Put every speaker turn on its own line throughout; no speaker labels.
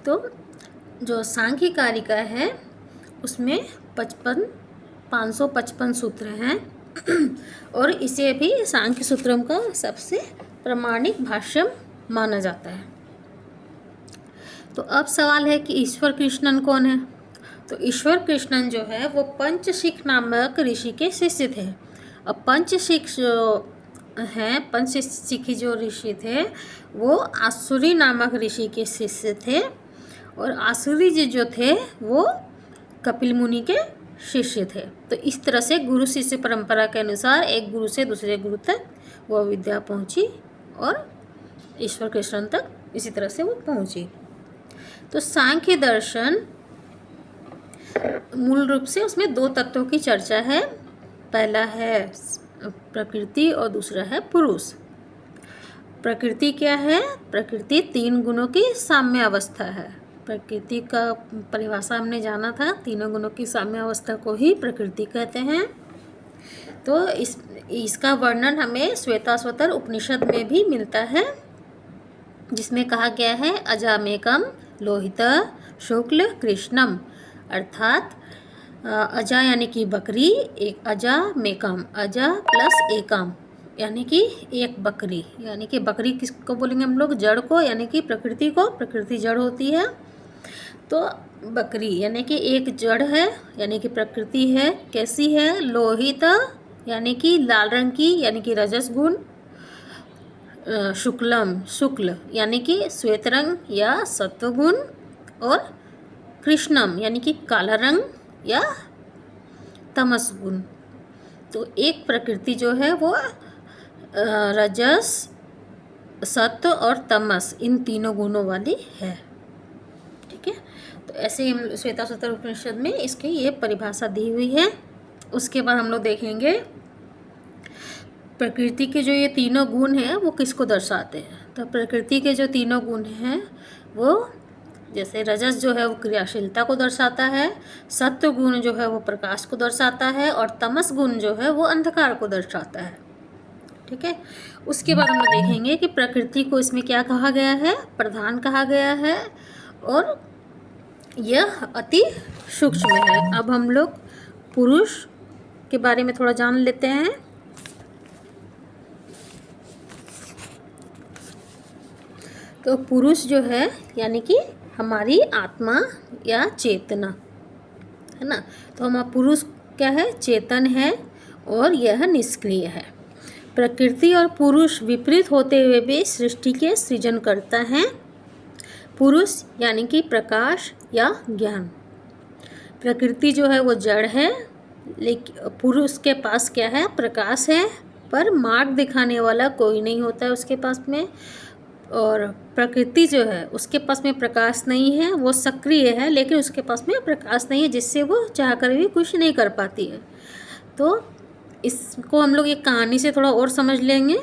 तो जो सांख्य कारिका है उसमें 555 सूत्र हैं और इसे भी सांख्य सूत्रम का सबसे प्रामाणिक भाष्य माना जाता है। तो अब सवाल है कि ईश्वर कृष्णन कौन है। तो ईश्वर कृष्णन जो है वो पंचशिख नामक ऋषि के शिष्य थे। अब पंचशिख जो हैं, पंचशिखी जो ऋषि थे वो आसुरी नामक ऋषि के शिष्य थे और आसुरी जी जो थे वो कपिल मुनि के शिष्य थे। तो इस तरह से गुरु शिष्य परंपरा के अनुसार एक गुरु से दूसरे गुरु तक वो विद्या पहुंची और ईश्वर कृष्ण तक इसी तरह से वो पहुंची। तो सांख्य दर्शन मूल रूप से उसमें दो तत्वों की चर्चा है। पहला है प्रकृति और दूसरा है पुरुष। प्रकृति क्या है? प्रकृति 3 गुणों की साम्य अवस्था है। प्रकृति का परिभाषा हमने जाना था, तीनों गुणों की साम्य अवस्था को ही प्रकृति कहते हैं। तो इसका वर्णन हमें श्वेताश्वतर उपनिषद में भी मिलता है, जिसमें कहा गया है अजामेकम लोहित शुक्ल कृष्णम, अर्थात अजा यानी कि बकरी, एक अजा मेकम, अजा प्लस एकम यानी कि एक बकरी, यानी कि बकरी किसको बोलेंगे हम लोग? जड़ को, यानी कि प्रकृति को। प्रकृति जड़ होती है तो बकरी यानी कि एक जड़ है, यानी कि प्रकृति है। कैसी है? लोहित यानी कि लाल रंग की, यानी कि रजस गुण। शुक्लम शुक्ल यानी कि श्वेत रंग या सत्व गुण। और कृष्णम यानी कि काला रंग या तमस गुण। तो एक प्रकृति जो है वो रजस, सत्व और तमस इन तीनों गुणों वाली है। ठीक है, तो ऐसे ही हम श्वेताश्वतर उपनिषद में इसकी ये परिभाषा दी हुई है। उसके बाद हम लोग देखेंगे प्रकृति के जो ये तीनों गुण हैं वो किसको दर्शाते हैं। तो प्रकृति के जो तीनों गुण हैं वो, जैसे रजस जो है वो क्रियाशीलता को दर्शाता है, सत्व गुण जो है वो प्रकाश को दर्शाता है और तमस गुण जो है वो अंधकार को दर्शाता है। ठीक है, उसके बाद हम देखेंगे कि प्रकृति को इसमें क्या कहा गया है? प्रधान कहा गया है और यह अति सूक्ष्म है। अब हम लोग पुरुष के बारे में थोड़ा जान लेते हैं। तो पुरुष जो है यानी कि हमारी आत्मा या चेतना है ना। तो हमारा पुरुष क्या है? चेतन है और यह निष्क्रिय है। प्रकृति और पुरुष विपरीत होते हुए भी सृष्टि के सृजन करता है। पुरुष यानी कि प्रकाश या ज्ञान। प्रकृति जो है वो जड़ है, लेकिन पुरुष के पास क्या है? प्रकाश है, पर मार्ग दिखाने वाला कोई नहीं होता है उसके पास में। और प्रकृति जो है उसके पास में प्रकाश नहीं है, वो सक्रिय है लेकिन उसके पास में प्रकाश नहीं है, जिससे वो चाहकर भी कुछ नहीं कर पाती है। तो इसको हम लोग एक कहानी से थोड़ा और समझ लेंगे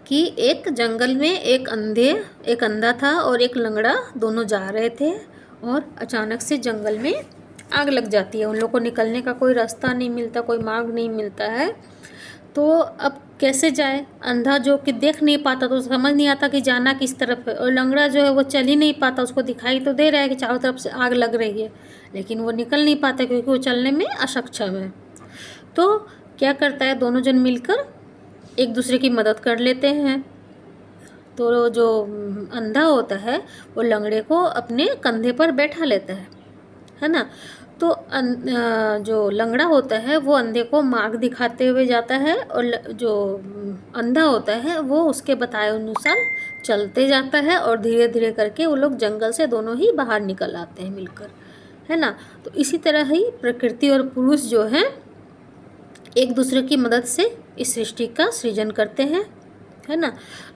कि एक जंगल में एक अंधा था और एक लंगड़ा, दोनों जा रहे थे और अचानक से जंगल में आग लग जाती है। उन लोगों को निकलने का कोई रास्ता नहीं मिलता, कोई मार्ग नहीं मिलता है। तो अब कैसे जाए? अंधा जो कि देख नहीं पाता तो समझ नहीं आता कि जाना किस तरफ है, और लंगड़ा जो है वो चल ही नहीं पाता, उसको दिखाई तो दे रहा है कि चारों तरफ से आग लग रही है, लेकिन वो निकल नहीं पाता क्योंकि वो चलने में असक्षम है। तो क्या करता है? दोनों जन मिलकर एक दूसरे की मदद कर लेते हैं। तो जो अंधा होता है वो लंगड़े को अपने कंधे पर बैठा लेता है ना। तो जो लंगड़ा होता है वो अंधे को मार्ग दिखाते हुए जाता है और जो अंधा होता है वो उसके बताए अनुसार चलते जाता है और धीरे धीरे करके वो लोग जंगल से दोनों ही बाहर निकल आते हैं मिलकर, है ना। तो इसी तरह ही प्रकृति और पुरुष जो है एक दूसरे की मदद से इस सृष्टि का सृजन करते हैं, है ना।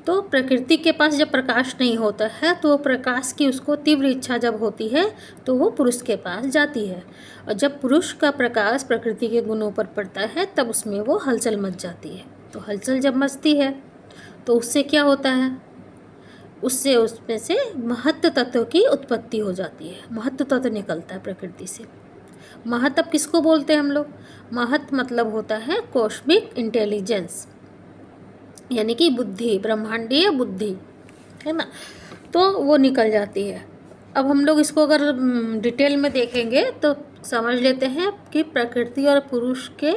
तो प्रकृति के पास जब प्रकाश नहीं होता है तो प्रकाश की उसको तीव्र इच्छा जब होती है तो वो पुरुष के पास जाती है, और जब पुरुष का प्रकाश प्रकृति के गुणों पर पड़ता है तब उसमें वो हलचल मच जाती है। तो हलचल जब मचती है तो उससे क्या होता है? उससे उसमें से महत्व तत्व की उत्पत्ति हो जाती है, महत्व तत्व निकलता है प्रकृति से। महत्व किसको बोलते हैं हम लोग? महत्व मतलब होता है कॉस्मिक इंटेलिजेंस, यानी कि बुद्धि, ब्रह्मांडीय बुद्धि, है ना। तो वो निकल जाती है। अब हम लोग इसको अगर डिटेल में देखेंगे तो समझ लेते हैं कि प्रकृति और पुरुष के,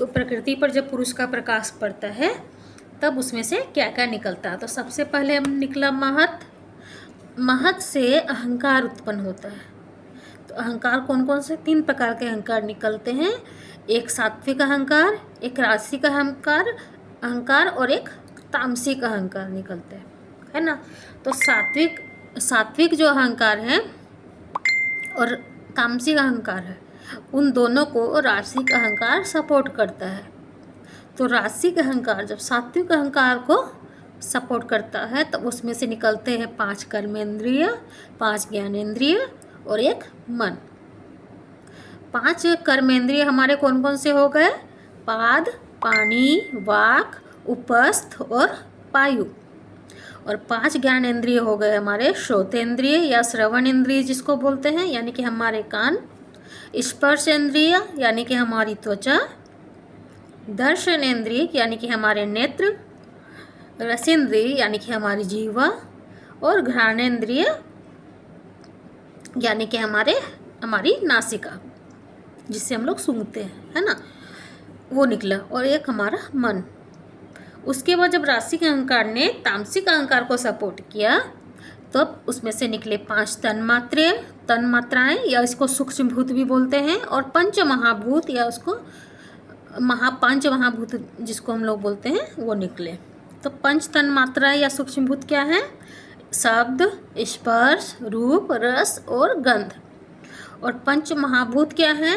प्रकृति पर जब पुरुष का प्रकाश पड़ता है तब उसमें से क्या क्या निकलता है। तो सबसे पहले हम निकला महत। महत से अहंकार उत्पन्न होता है। तो अहंकार कौन कौन से? 3 प्रकार के अहंकार निकलते हैं। एक सात्विक अहंकार, एक राजसिक अहंकार और एक तामसिक अहंकार निकलते हैं, है ना। तो सात्विक जो अहंकार है और तामसिक अहंकार है, उन दोनों को राजसिक अहंकार सपोर्ट करता है। तो राजसिक अहंकार जब सात्विक अहंकार को सपोर्ट करता है तो उसमें से निकलते हैं 5 कर्मेंद्रिय, 5 ज्ञानेंद्रिय और 1 मन। 5 कर्मेंद्रिय हमारे कौन कौन से हो गए? पाद, पानी, वाक, उपस्थ और पायु। और 5 ज्ञानेंद्रिय हो गए हमारे श्रोतेंद्रिय या श्रवण इंद्रिय जिसको बोलते हैं, यानी कि हमारे कान। स्पर्शेंद्रिय यानी कि हमारी त्वचा। दर्शनेंद्रिय यानी कि हमारे नेत्र। रसेंद्रिय यानी कि हमारी जीवा। और घ्राणेंद्रिय यानी कि हमारी नासिका जिससे हम लोग सूंघते हैं, है ना, वो निकला। और एक हमारा मन। उसके बाद जब राजसिक अहंकार ने तामसिक अहंकार को सपोर्ट किया तब उसमें से निकले 5 तन्मात्राएं या इसको सूक्ष्म भूत भी बोलते हैं, और 5 महाभूत या उसको पंच महाभूत जिसको हम लोग बोलते हैं वो निकले। तो 5 तन्मात्राएं या सूक्ष्म भूत क्या है? शब्द, स्पर्श, रूप, रस और गंध। और 5 महाभूत क्या है?